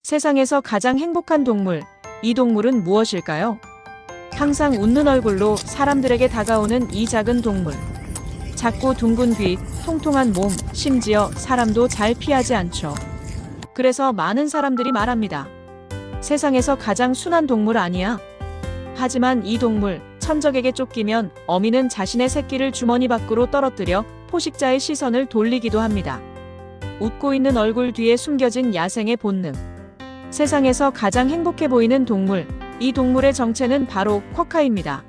세상에서 가장 행복한 동물, 이 동물은 무엇일까요? 항상 웃는 얼굴로 사람들에게 다가오는 이 작은 동물. 작고 둥근 귀, 통통한 몸, 심지어 사람도 잘 피하지 않죠. 그래서 많은 사람들이 말합니다. 세상에서 가장 순한 동물 아니야? 하지만 이 동물, 천적에게 쫓기면 어미는 자신의 새끼를 주머니 밖으로 떨어뜨려 포식자의 시선을 돌리기도 합니다. 웃고 있는 얼굴 뒤에 숨겨진 야생의 본능. 세상에서 가장 행복해 보이는 동물, 이 동물의 정체는 바로 쿼카입니다.